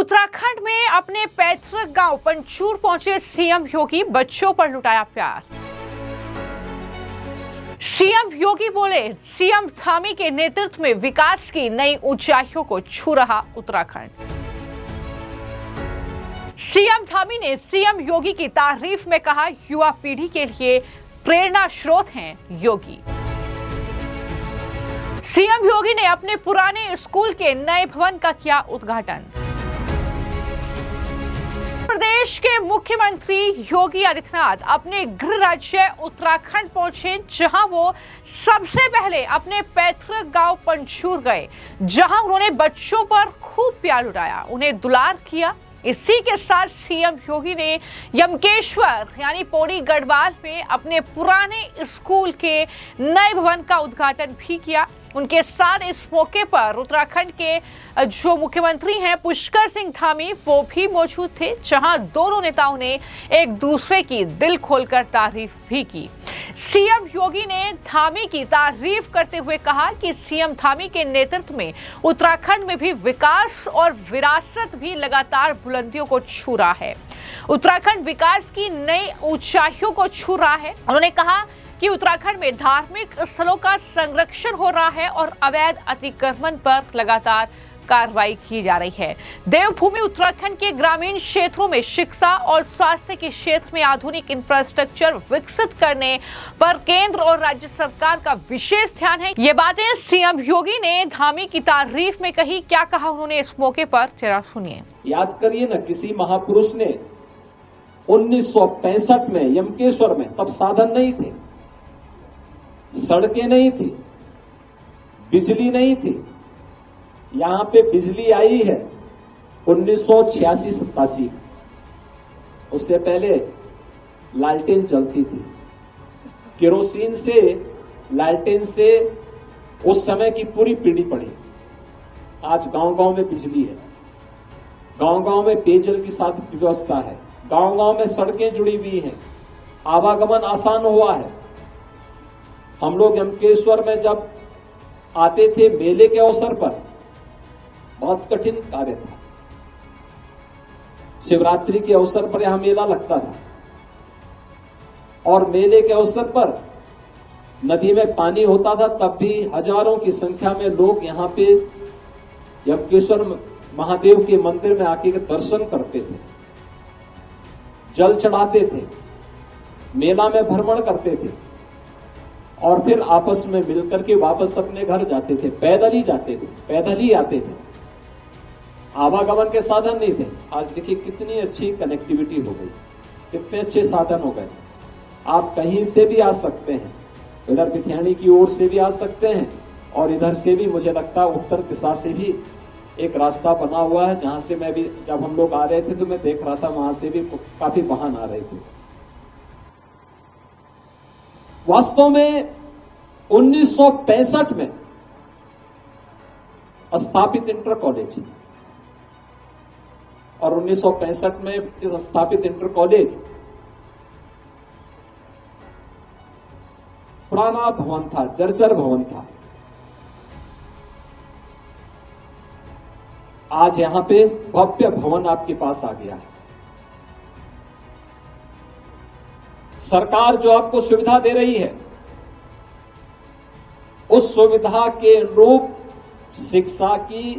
उत्तराखंड में अपने पैतृक गांव पंचूर पहुंचे सीएम योगी, बच्चों पर लुटाया प्यार। सीएम योगी बोले, सीएम धामी के नेतृत्व में विकास की नई ऊंचाइयों को छू रहा उत्तराखंड। सीएम धामी ने सीएम योगी की तारीफ में कहा, युवा पीढ़ी के लिए प्रेरणा स्रोत हैं योगी। सीएम योगी ने अपने पुराने स्कूल के नए भवन का किया उद्घाटन। प्रदेश के मुख्यमंत्री योगी आदित्यनाथ अपने गृह राज्य उत्तराखंड पहुंचे, जहां वो सबसे पहले अपने पैतृक गांव पंचूर गए, जहां उन्होंने बच्चों पर खूब प्यार लुटाया, उन्हें दुलार किया। इसी के साथ सीएम योगी ने यमकेश्वर यानी पौड़ी गढ़वाल में अपने पुराने स्कूल के नए भवन का उद्घाटन भी किया। उनके साथ इस मौके पर उत्तराखंड के जो मुख्यमंत्री हैं पुष्कर सिंह धामी, वो भी मौजूद थे, जहां दोनों नेताओं ने एक दूसरे की दिल खोलकर तारीफ भी की। सीएम योगी ने धामी की तारीफ करते हुए कहा कि सीएम धामी के नेतृत्व में उत्तराखंड में भी विकास और विरासत भी लगातार बुलंदियों को छू रहा है। उत्तराखंड विकास की नई ऊंचाइयों को छू रहा है। उन्होंने कहा कि उत्तराखंड में धार्मिक स्थलों का संरक्षण हो रहा है और अवैध अतिक्रमण पर लगातार कार्रवाई की जा रही है। देवभूमि उत्तराखंड के ग्रामीण क्षेत्रों में शिक्षा और स्वास्थ्य के क्षेत्र में आधुनिक इंफ्रास्ट्रक्चर विकसित करने पर केंद्र और राज्य सरकार का विशेष ध्यान है। ये बातें सीएम योगी ने धामी की तारीफ में कही। क्या कहा उन्होंने इस मौके पर, जरा सुनिए। याद करिए ना, किसी महापुरुष ने 1965 में यमकेश्वर में, तब साधन नहीं थे, सड़कें नहीं थी, बिजली नहीं थी। यहां पे बिजली आई है 1986-87। उससे पहले लालटेन चलती थी, केरोसिन से, लालटेन से उस समय की पूरी पीढ़ी पड़ी। आज गांव-गांव में बिजली है, गांव-गांव में पेयजल की साथ व्यवस्था है, गांव-गांव में सड़कें जुड़ी हुई हैं, आवागमन आसान हुआ है। हम लोग यमकेश्वर में जब आते थे मेले के अवसर पर, बहुत कठिन कार्य था। शिवरात्रि के अवसर पर यहां मेला लगता था और मेले के अवसर पर नदी में पानी होता था, तब भी हजारों की संख्या में लोग यहां पे यमकेश्वर महादेव के मंदिर में आके दर्शन करते थे, जल चढ़ाते थे, मेला में भ्रमण करते थे और फिर आपस में मिलकर के वापस अपने घर जाते थे। पैदल ही जाते थे, पैदल ही आते थे, आवागमन के साधन नहीं थे। आज देखिए कितनी अच्छी कनेक्टिविटी हो गई, कितने अच्छे साधन हो गए। आप कहीं से भी आ सकते हैं, इधर बिथियानी की ओर से भी आ सकते हैं और इधर से भी, मुझे लगता है उत्तर दिशा से भी एक रास्ता बना हुआ है, जहां से मैं भी, जब हम लोग आ रहे थे तो मैं देख रहा था, वहां से भी काफी वाहन आ रहे थे। वास्तव में 1965 में स्थापित इंटर कॉलेज और 1965 में इस स्थापित इंटर कॉलेज पुराना भवन था, जर्जर भवन था। आज यहां पे भव्य भवन आपके पास आ गया है। सरकार जो आपको सुविधा दे रही है, उस सुविधा के अनुरूप शिक्षा की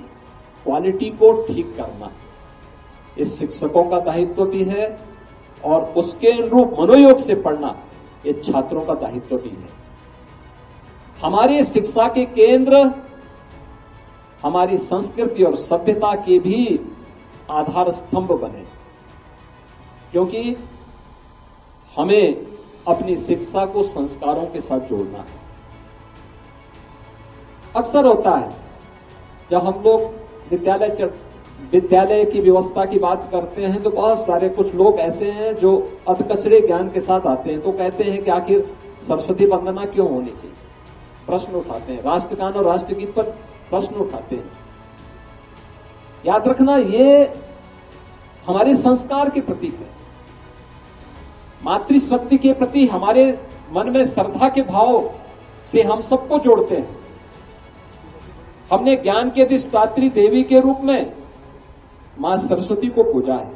क्वालिटी को ठीक करना इस शिक्षकों का दायित्व भी है और उसके अनुरूप मनोयोग से पढ़ना ये छात्रों का दायित्व भी है। हमारी शिक्षा के केंद्र हमारी संस्कृति और सभ्यता के भी आधार स्तंभ बने, क्योंकि हमें अपनी शिक्षा को संस्कारों के साथ जोड़ना है। अक्सर होता है जब हम लोग विद्यालय की व्यवस्था की बात करते हैं तो बहुत सारे कुछ लोग ऐसे हैं जो अधकचरे ज्ञान के साथ आते हैं, तो कहते हैं कि आखिर सरस्वती वंदना क्यों होनी चाहिए, प्रश्न उठाते हैं, राष्ट्रगान और राष्ट्रगीत पर प्रश्न उठाते हैं। याद रखना, ये हमारे संस्कार के प्रतीक है, मातृशक्ति के प्रति हमारे मन में श्रद्धा के भाव से हम सबको जोड़ते हैं। हमने ज्ञान के अधिष्ठात्री देवी के रूप में मां सरस्वती को पूजा है।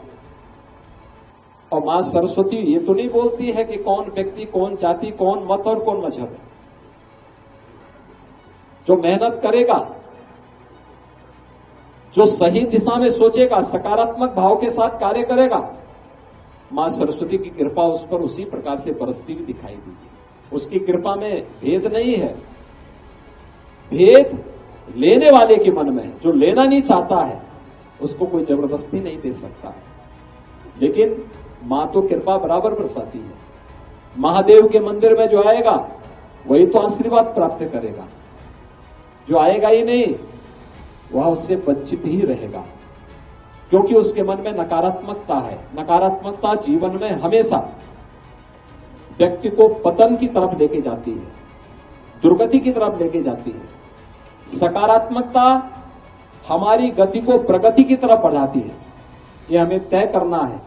और मां सरस्वती ये तो नहीं बोलती है कि कौन व्यक्ति, कौन जाति, कौन मत और कौन मजहब है। जो मेहनत करेगा, जो सही दिशा में सोचेगा, सकारात्मक भाव के साथ कार्य करेगा, मां सरस्वती की कृपा उस पर उसी प्रकार से बरसती हुई दिखाई देगी। उसकी कृपा में भेद नहीं है, भेद लेने वाले के मन में है। जो लेना नहीं चाहता है उसको कोई जबरदस्ती नहीं दे सकता है। लेकिन मां तो कृपा बराबर बरसाती है। महादेव के मंदिर में जो आएगा वही तो आशीर्वाद प्राप्त करेगा, जो आएगा ही नहीं वह उससे वंचित ही रहेगा, क्योंकि उसके मन में नकारात्मकता है। नकारात्मकता जीवन में हमेशा व्यक्ति को पतन की तरफ लेके जाती है, दुर्गति की तरफ लेके जाती है। सकारात्मकता हमारी गति को प्रगति की तरफ बढ़ाती है। यह हमें तय करना है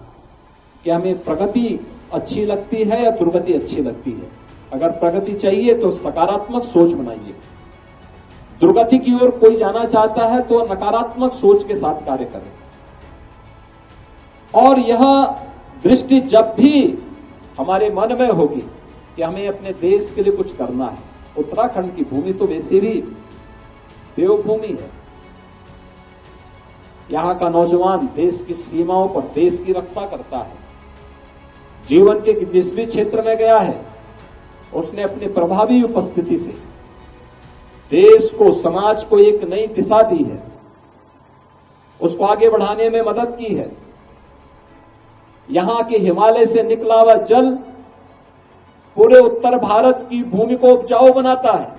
कि हमें प्रगति अच्छी लगती है या दुर्गति अच्छी लगती है। अगर प्रगति चाहिए तो सकारात्मक सोच बनाइए, दुर्गति की ओर कोई जाना चाहता है तो नकारात्मक सोच के साथ कार्य करें। और यह दृष्टि जब भी हमारे मन में होगी कि हमें अपने देश के लिए कुछ करना है। उत्तराखंड की भूमि तो वैसे भी देवभूमि है। यहां का नौजवान देश की सीमाओं पर देश की रक्षा करता है। जीवन के जिस भी क्षेत्र में गया है उसने अपनी प्रभावी उपस्थिति से देश को, समाज को एक नई दिशा दी है, उसको आगे बढ़ाने में मदद की है। यहां के हिमालय से निकला हुआ जल पूरे उत्तर भारत की भूमि को उपजाऊ बनाता है,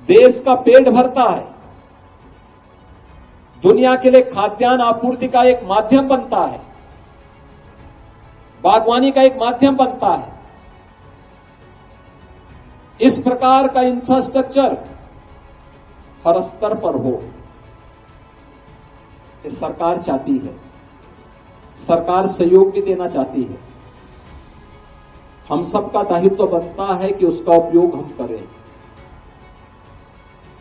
देश का पेट भरता है, दुनिया के लिए खाद्यान्न आपूर्ति का एक माध्यम बनता है, बागवानी का एक माध्यम बनता है। इस प्रकार का इंफ्रास्ट्रक्चर हर स्तर पर हो, इस सरकार चाहती है। सरकार सहयोग भी देना चाहती है। हम सबका दायित्व बनता है कि उसका उपयोग हम करें।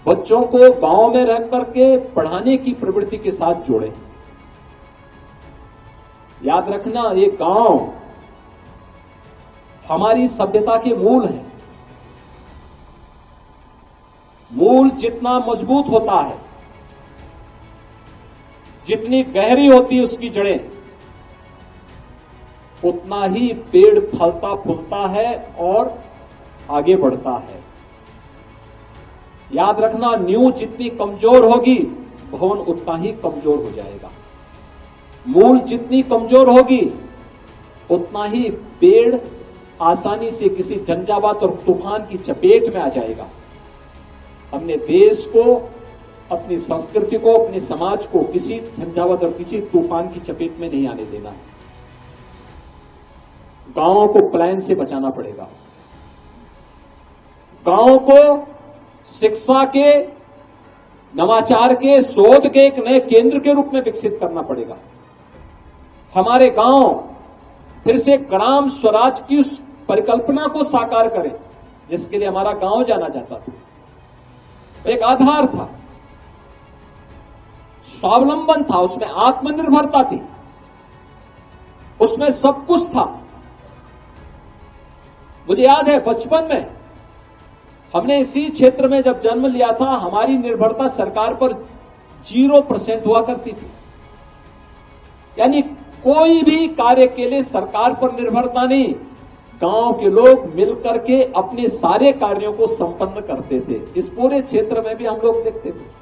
बच्चों को गांव में रह करके पढ़ाने की प्रवृत्ति के साथ जोड़ें। याद रखना, ये गांव हमारी सभ्यता के मूल हैं। मूल जितना मजबूत होता है, जितनी गहरी होती है उसकी जड़ें, उतना ही पेड़ फलता फूलता है और आगे बढ़ता है। याद रखना, नींव जितनी कमजोर होगी भवन उतना ही कमजोर हो जाएगा। मूल जितनी कमजोर होगी उतना ही पेड़ आसानी से किसी झंझावात और तूफान की चपेट में आ जाएगा। अपने देश को, अपनी संस्कृति को, अपने समाज को किसी झंझावात और किसी तूफान की चपेट में नहीं आने देना है। गांवों को पलायन से बचाना पड़ेगा। गांवों को शिक्षा के, नवाचार के, शोध के एक नए केंद्र के रूप में विकसित करना पड़ेगा। हमारे गांव फिर से ग्राम स्वराज की उस परिकल्पना को साकार करें जिसके लिए हमारा गांव जाना जाता था। एक आधार था, स्वावलंबन था, उसमें आत्मनिर्भरता थी, उसमें सब कुछ था। मुझे याद है बचपन में हमने इसी क्षेत्र में जब जन्म लिया था, हमारी निर्भरता सरकार पर 0% हुआ करती थी। यानी कोई भी कार्य के लिए सरकार पर निर्भरता नहीं, गांव के लोग मिलकर के अपने सारे कार्यों को संपन्न करते थे। इस पूरे क्षेत्र में भी हम लोग देखते थे,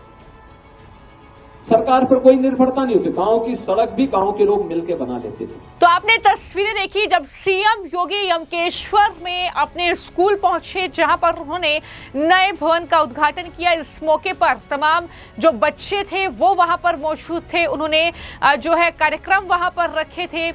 सरकार पर कोई निर्भरता नहीं होती। गांव की सड़क भी गांव के लोग मिलकर बना लेते थे। तो आपने तस्वीरें देखी जब सीएम योगी यमकेश्वर में अपने स्कूल पहुंचे, जहां पर उन्होंने नए भवन का उद्घाटन किया। इस मौके पर तमाम जो बच्चे थे वो वहां पर मौजूद थे। उन्होंने जो है कार्यक्रम वहां पर रखे थे,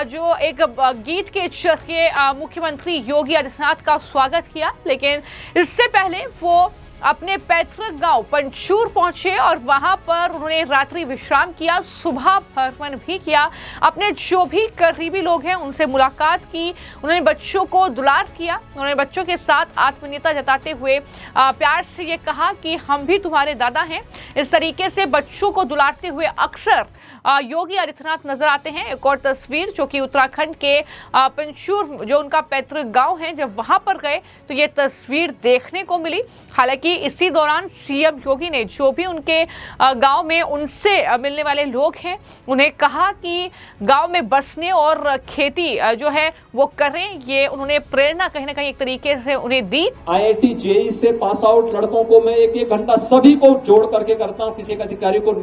जो एक गीत के जरिए मुख्यमंत्री योगी आदित्यनाथ का स्वागत किया। लेकिन इससे पहले वो अपने पैतृक गांव पंचूर पहुंचे और वहां पर उन्होंने रात्रि विश्राम किया, सुबह भ्रमण भी किया, अपने जो भी करीबी लोग हैं उनसे मुलाकात की, उन्होंने बच्चों को दुलार किया, उन्होंने बच्चों के साथ आत्मीयता जताते हुए प्यार से ये कहा कि हम भी तुम्हारे दादा हैं। इस तरीके से बच्चों को दुलारते हुए अक्सर योगी आदित्यनाथ नजर आते हैं। एक और तस्वीर जो कि उत्तराखंड के पंचूर जो उनका पैतृक गांव है, जब वहां पर गए तो ये तस्वीर देखने को मिली। हालांकि इसी दौरान सीएम योगी ने जो भी उनके गांव में उनसे मिलने वाले लोग हैं उन्हें कहा कि गांव में बसने और खेती जो है वो करें, ये उन्होंने प्रेरणा कहीं ना कहीं एक तरीके से उन्हें दी। IIT JEE से पास आउट लड़कों को मैं एक घंटा सभी को जोड़ करके करता हूं, किसी एक अधिकारी को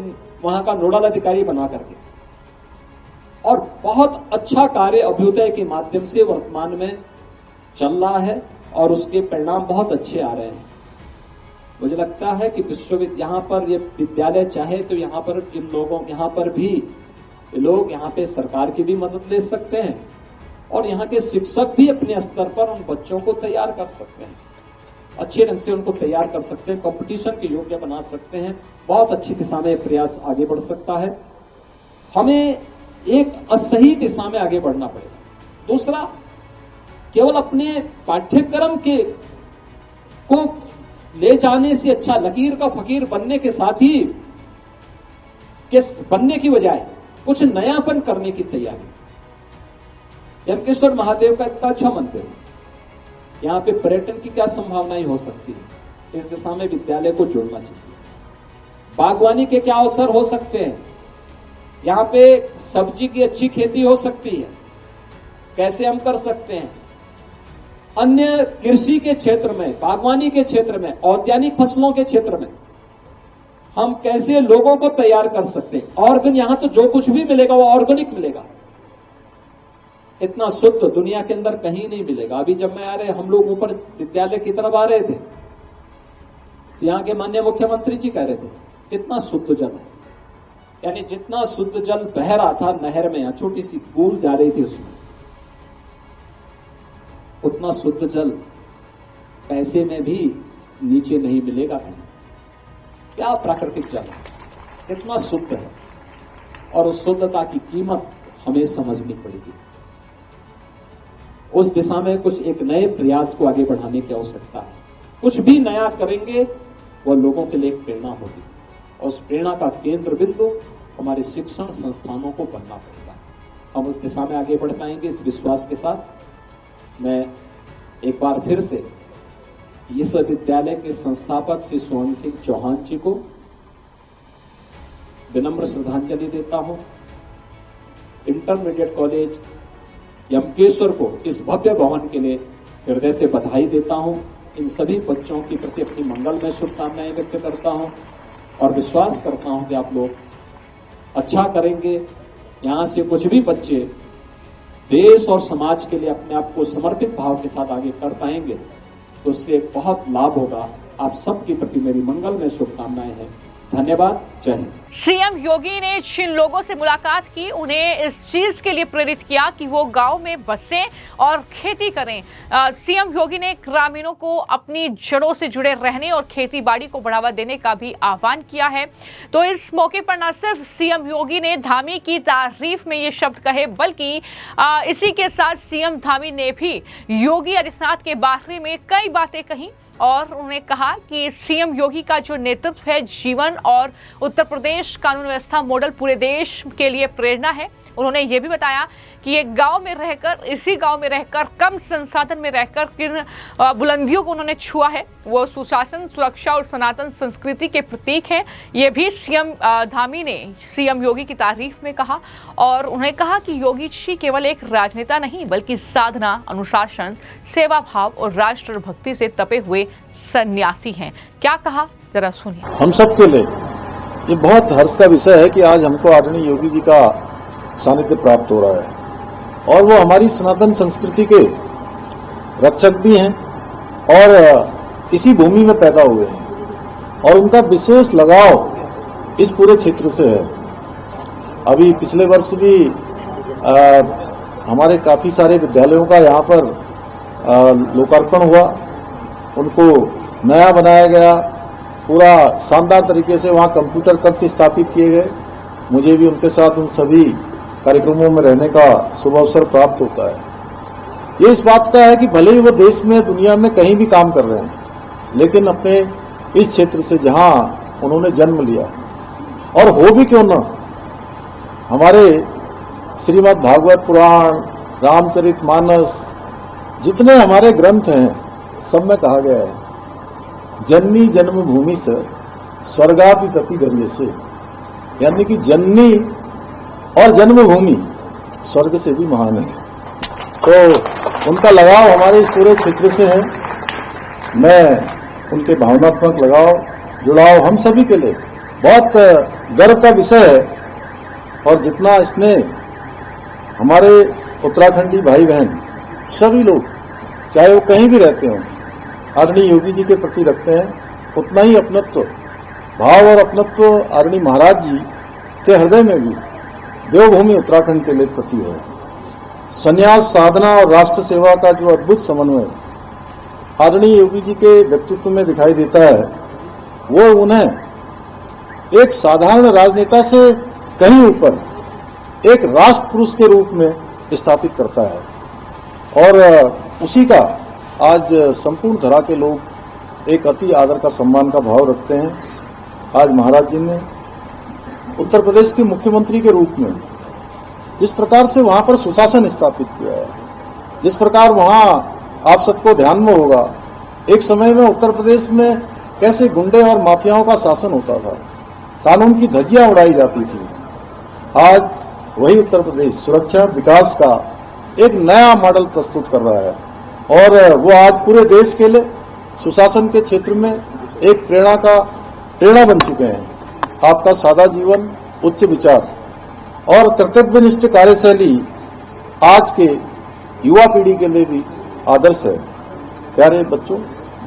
वहां का नोडल अधिकारी बना करके, और बहुत अच्छा कार्य अभ्युदय के माध्यम से वर्तमान में चल रहा है और उसके परिणाम बहुत अच्छे आ रहे हैं। मुझे लगता है कि विश्वविद्यालय यहाँ पर ये विद्यालय चाहे तो यहाँ पर इन लोगों यहाँ पर भी लोग यहाँ पे सरकार की भी मदद ले सकते हैं और यहाँ के शिक्षक भी अपने स्तर पर उन बच्चों को तैयार कर सकते हैं, अच्छे ढंग से उनको तैयार कर सकते हैं, कंपटीशन के योग्य बना सकते हैं। बहुत अच्छी दिशा में प्रयास आगे बढ़ सकता है। हमें एक सही दिशा में आगे बढ़ना पड़ेगा। दूसरा, केवल अपने पाठ्यक्रम को ले जाने से अच्छा लकीर का फकीर बनने के साथ ही बनने की बजाय कुछ नयापन करने की तैयारी। यमकेश्वर महादेव का इतना अच्छा मंदिर है, यहाँ पे पर्यटन की क्या संभावनाएं हो सकती है, इस दिशा में विद्यालय को जोड़ना चाहिए। बागवानी के क्या अवसर हो सकते हैं, यहाँ पे सब्जी की अच्छी खेती हो सकती है, कैसे हम कर सकते हैं। अन्य कृषि के क्षेत्र में, बागवानी के क्षेत्र में, औद्यानिक फसलों के क्षेत्र में हम कैसे लोगों को तैयार कर सकते हैं। ऑर्गेनिक, यहां तो जो कुछ भी मिलेगा वो ऑर्गेनिक मिलेगा, इतना शुद्ध दुनिया के अंदर कहीं नहीं मिलेगा। अभी जब मैं आ रहे, हम लोग ऊपर विद्यालय की तरफ आ रहे थे, यहाँ के माननीय मुख्यमंत्री जी कह रहे थे कितना शुद्ध जल है, यानी जितना शुद्ध जल बह रहा था नहर में, यहाँ छोटी सी बूंद जा रही थी उसमें, उतना शुद्ध जल पैसे में भी नीचे नहीं मिलेगा कहीं। क्या प्राकृतिक जल है, इतना शुद्ध है, और उस शुद्धता की कीमत हमें समझनी पड़ेगी। उस दिशा में कुछ एक नए प्रयास को आगे बढ़ाने की आवश्यकता है। कुछ भी नया करेंगे वह लोगों के लिए एक प्रेरणा होगी, और उस प्रेरणा का केंद्र बिंदु हमारे शिक्षण संस्थानों को बनना पड़ेगा। हम उस दिशा में आगे बढ़ पाएंगे, इस विश्वास के साथ मैं एक बार फिर से इस विद्यालय के संस्थापक श्री सोहन सिंह चौहान जी को विनम्र श्रद्धांजलि देता हूं। इंटरमीडिएट कॉलेज यमकेश्वर को इस भव्य भवन के लिए हृदय से बधाई देता हूं। इन सभी बच्चों के प्रति अपनी मंगलमय शुभकामनाएं व्यक्त करता हूं और विश्वास करता हूं कि आप लोग अच्छा करेंगे। यहां से कुछ भी बच्चे देश और समाज के लिए अपने आप को समर्पित भाव के साथ आगे कर पाएंगे तो उससे बहुत लाभ होगा। आप सबके प्रति मेरी मंगलमय शुभकामनाएं हैं। धन्यवाद। जय हिंद। सीएम योगी ने जिन लोगों से मुलाकात की उन्हें इस चीज के लिए प्रेरित किया कि वो गांव में बसें और खेती करें। सीएम योगी ने ग्रामीणों को अपनी जड़ों से जुड़े रहने और खेती बाड़ी को बढ़ावा देने का भी आह्वान किया है। तो इस मौके पर न सिर्फ सीएम योगी ने धामी की तारीफ में ये शब्द कहे, बल्कि इसी के साथ सीएम धामी ने भी योगी आदित्यनाथ के बारे में कई बातें कही और उन्होंने कहा कि सीएम योगी का जो नेतृत्व है जीवन और उत्तर प्रदेश कानून व्यवस्था मॉडल पूरे देश के लिए प्रेरणा है। उन्होंने ये भी बताया कि ये गांव में रहकर, इसी गांव में रहकर, कम संसाधन में रहकर किन बुलंदियों को उन्होंने छुआ है, वो सुशासन, सुरक्षा और सनातन संस्कृति के प्रतीक हैं। ये भी सीएम धामी ने सीएम योगी की तारीफ में कहा और उन्होंने कहा कि योगी जी केवल एक राजनेता नहीं बल्कि साधना, अनुशासन, सेवा भाव और राष्ट्र भक्ति से तपे हुए सन्यासी हैं। क्या कहा, जरा सुनिए। हम सब के लिए ये बहुत हर्ष का विषय है कि आज हमको आदरणीय योगी जी का सानिध्य प्राप्त हो रहा है और वो हमारी सनातन संस्कृति के रक्षक भी हैं और इसी भूमि में पैदा हुए हैं और उनका विशेष लगाव इस पूरे क्षेत्र से है। अभी पिछले वर्ष भी हमारे काफी सारे विद्यालयों का यहाँ पर लोकार्पण हुआ, उनको नया बनाया गया, पूरा शानदार तरीके से वहाँ कंप्यूटर कक्ष स्थापित किए गए। मुझे भी उनके साथ उन सभी कार्यक्रमों में रहने का शुभ अवसर प्राप्त होता है। ये इस बात का है कि भले ही वो देश में दुनिया में कहीं भी काम कर रहे हैं, लेकिन अपने इस क्षेत्र से जहाँ उन्होंने जन्म लिया, और हो भी क्यों ना, हमारे श्रीमद् भागवत पुराण, रामचरितमानस, जितने हमारे ग्रंथ हैं, सब में कहा गया है जननी जन्मभूमि से स्वर्गापि तपि गर्यसे, यानी कि जननी और जन्मभूमि स्वर्ग से भी महान है। तो उनका लगाव हमारे इस पूरे क्षेत्र से है। मैं उनके भावनात्मक लगाव, जुड़ाव हम सभी के लिए बहुत गर्व का विषय है। और जितना इसने हमारे उत्तराखंडी भाई बहन सभी लोग, चाहे वो कहीं भी रहते हों, आदरणीय योगी जी के प्रति रखते हैं, उतना ही अपनत्व भाव और अपनत्व आदरणीय महाराज जी के हृदय में भी देवभूमि उत्तराखंड के लिए प्रति है। संन्यास, साधना और राष्ट्र सेवा का जो अद्भुत समन्वय आदरणीय योगी जी के व्यक्तित्व में दिखाई देता है, वो उन्हें एक साधारण राजनेता से कहीं ऊपर एक राष्ट्र पुरुष के रूप में स्थापित करता है। और उसी का आज संपूर्ण धरा के लोग एक अति आदर का, सम्मान का भाव रखते हैं। आज महाराज जी ने उत्तर प्रदेश के मुख्यमंत्री के रूप में जिस प्रकार से वहां पर सुशासन स्थापित किया है, जिस प्रकार वहां आप सबको ध्यान में होगा, एक समय में उत्तर प्रदेश में कैसे गुंडे और माफियाओं का शासन होता था, कानून की धज्जियां उड़ाई जाती थी। आज वही उत्तर प्रदेश सुरक्षा विकास का एक नया मॉडल प्रस्तुत कर रहा है, और वो आज पूरे देश के लिए सुशासन के क्षेत्र में एक प्रेरणा बन चुके हैं। आपका सादा जीवन, उच्च विचार और कर्तव्यनिष्ठ कार्यशैली आज के युवा पीढ़ी के लिए भी आदर्श है। प्यारे बच्चों,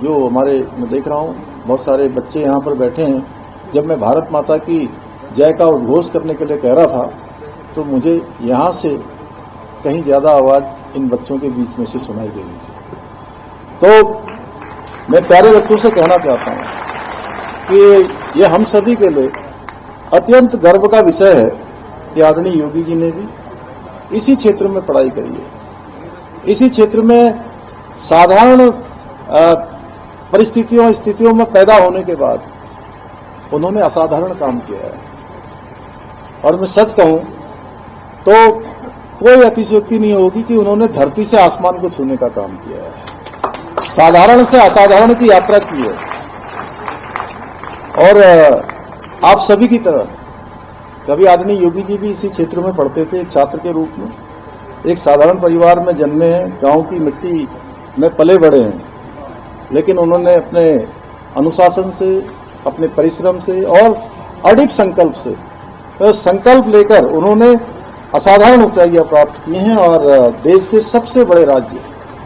जो हमारे मैं देख रहा हूँ बहुत सारे बच्चे यहाँ पर बैठे हैं, जब मैं भारत माता की जय का उद्घोष करने के लिए कह रहा था, तो मुझे यहाँ से कहीं ज्यादा आवाज इन बच्चों के बीच में से सुनाई दे रही थी। तो मैं प्यारे बच्चों से कहना चाहता हूँ कि ये हम सभी के लिए अत्यंत गर्व का विषय है कि आदरणीय योगी जी ने भी इसी क्षेत्र में पढ़ाई करी है। इसी क्षेत्र में साधारण स्थितियों में पैदा होने के बाद उन्होंने असाधारण काम किया है। और मैं सच कहूं तो कोई अतिशयोक्ति नहीं होगी कि उन्होंने धरती से आसमान को छूने का काम किया है, साधारण से असाधारण की यात्रा की है। और आप सभी की तरह कभी आदरणीय योगी जी भी इसी क्षेत्र में पढ़ते थे, एक छात्र के रूप में, एक साधारण परिवार में जन्मे हैं, गांव की मिट्टी में पले बढ़े हैं, लेकिन उन्होंने अपने अनुशासन से, अपने परिश्रम से और अडिग संकल्प से, तो संकल्प लेकर उन्होंने असाधारण ऊंचाइयां प्राप्त की हैं और देश के सबसे बड़े राज्य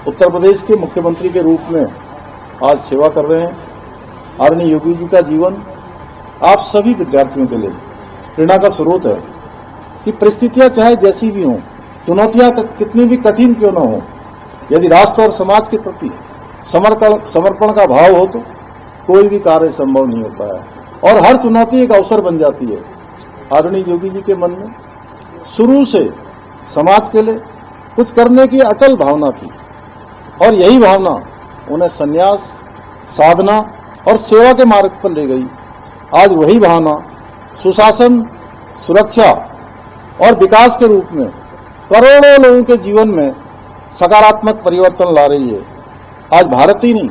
उत्तर प्रदेश के मुख्यमंत्री के रूप में आज सेवा कर रहे हैं। आदरणीय योगी जी का जीवन आप सभी विद्यार्थियों के लिए प्रेरणा का स्रोत है कि परिस्थितियां चाहे जैसी भी हों, चुनौतियां कितनी भी कठिन क्यों न हो, यदि राष्ट्र और समाज के प्रति समर्पण का भाव हो तो कोई भी कार्य संभव नहीं होता है, और हर चुनौती एक अवसर बन जाती है। आदरणीय योगी जी के मन में शुरू से समाज के लिए कुछ करने की अटल भावना थी, और यही भावना उन्हें संन्यास, साधना और सेवा के मार्ग पर ले गई। आज वही भावना सुशासन, सुरक्षा और विकास के रूप में करोड़ों लोगों के जीवन में सकारात्मक परिवर्तन ला रही है। आज भारत ही नहीं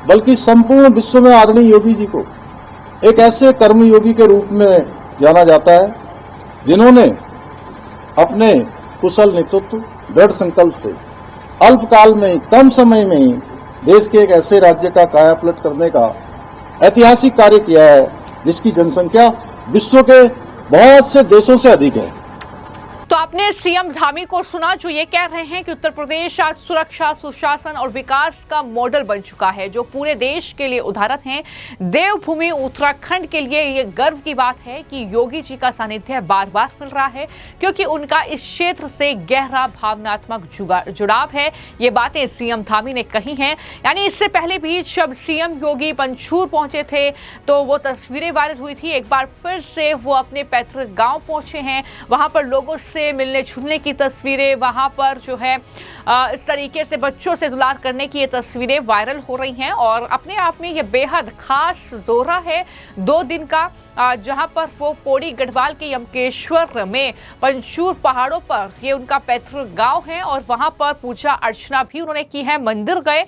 बल्कि संपूर्ण विश्व में आदरणीय योगी जी को एक ऐसे कर्मयोगी के रूप में जाना जाता है जिन्होंने अपने कुशल नेतृत्व, दृढ़ संकल्प से अल्पकाल में ही, कम समय में ही देश के एक ऐसे राज्य का कायापलट करने का ऐतिहासिक कार्य किया है जिसकी जनसंख्या विश्व के बहुत से देशों से अधिक है। तो आपने सीएम धामी को सुना, जो ये कह रहे हैं कि उत्तर प्रदेश आज सुरक्षा, सुशासन और विकास का मॉडल बन चुका है, जो पूरे देश के लिए उदाहरण है। देवभूमि उत्तराखंड के लिए ये गर्व की बात है कि योगी जी का सानिध्य बार बार मिल रहा है, क्योंकि उनका इस क्षेत्र से गहरा भावनात्मक जुड़ाव है। ये बातें सीएम धामी ने कही हैं। यानी इससे पहले भी जब सीएम योगी पंचूर पहुंचे थे तो वो तस्वीरें वायरल हुई थी। एक बार फिर से वो अपने पैतृक गांव पहुंचे हैं, वहां पर लोगों से मिलने जुलने की तस्वीरें, वहां पर जो है इस तरीके से बच्चों से दुलार करने की ये तस्वीरें वायरल हो रही हैं। और अपने आप में ये बेहद खास दौरा है 2 दिन का, जहां पर वो पौड़ी गढ़वाल के यमकेश्वर में पंचूर पहाड़ों पर ये उनका पैतृक गांव है और वहां पर पूजा अर्चना भी उन्होंने की है, मंदिर गए।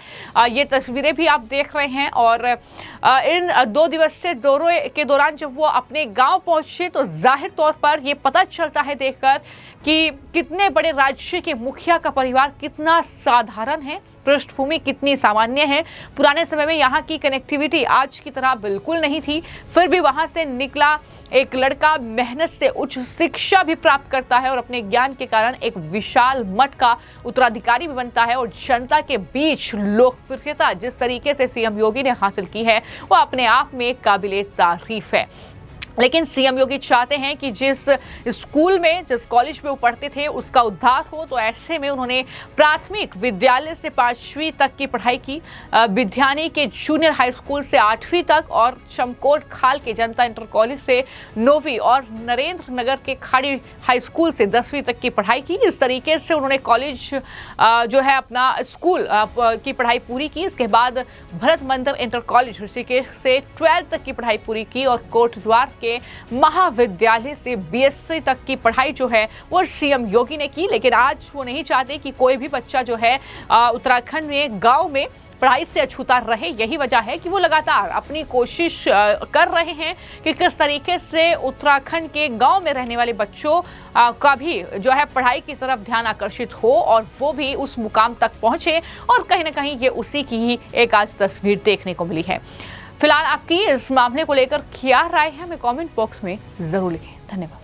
ये तस्वीरें भी आप देख रहे हैं। और इन 2 दिवसीय दौरे के दौरान जब वो अपने गांव पहुंचे तो जाहिर तौर पर ये पता चलता है देखकर कि कितने बड़े राज्य के मुखिया का परिवार कितना साधारण है, पृष्ठभूमि कितनी सामान्य है। पुराने समय में यहाँ की कनेक्टिविटी आज की तरह बिल्कुल नहीं थी, फिर भी वहां से निकला एक लड़का मेहनत से उच्च शिक्षा भी प्राप्त करता है और अपने ज्ञान के कारण एक विशाल मठ का उत्तराधिकारी भी बनता है। और जनता के बीच लोकप्रियता जिस तरीके से सीएम योगी ने हासिल की है वो अपने आप में काबिले तारीफ है। लेकिन सीएम योगी चाहते हैं कि जिस स्कूल में, जिस कॉलेज में वो पढ़ते थे उसका उद्धार हो, तो ऐसे में उन्होंने प्राथमिक विद्यालय से 5वीं तक की पढ़ाई की, विद्यानी के जूनियर हाई स्कूल से 8वीं तक और चमकोट खाल के जनता इंटर कॉलेज से 9वीं और नरेंद्र नगर के खाड़ी हाई स्कूल से 10वीं तक की पढ़ाई की। इस तरीके से उन्होंने कॉलेज जो है अपना स्कूल की पढ़ाई पूरी की। इसके बाद भरत मंदिर इंटर कॉलेज ऋषिकेश से 12th तक की पढ़ाई पूरी की और कोटद्वार के महाविद्यालय से बीएससी तक की पढ़ाई जो है वो सीएम योगी ने की। लेकिन आज वो नहीं चाहते कि कोई भी बच्चा जो है उत्तराखंड में गांव में पढ़ाई से अछूता रहे। यही वजह है कि वो लगातार अपनी कोशिश कर रहे हैं कि किस तरीके से उत्तराखंड के गांव में रहने वाले बच्चों का भी जो है पढ़ाई की तरफ ध्यान आकर्षित हो और वो भी उस मुकाम तक पहुंचे। और कहीं ना कहीं ये उसी की ही एक आज तस्वीर देखने को मिली है। फिलहाल आपकी इस मामले को लेकर क्या राय है हमें कमेंट बॉक्स में जरूर लिखें। धन्यवाद।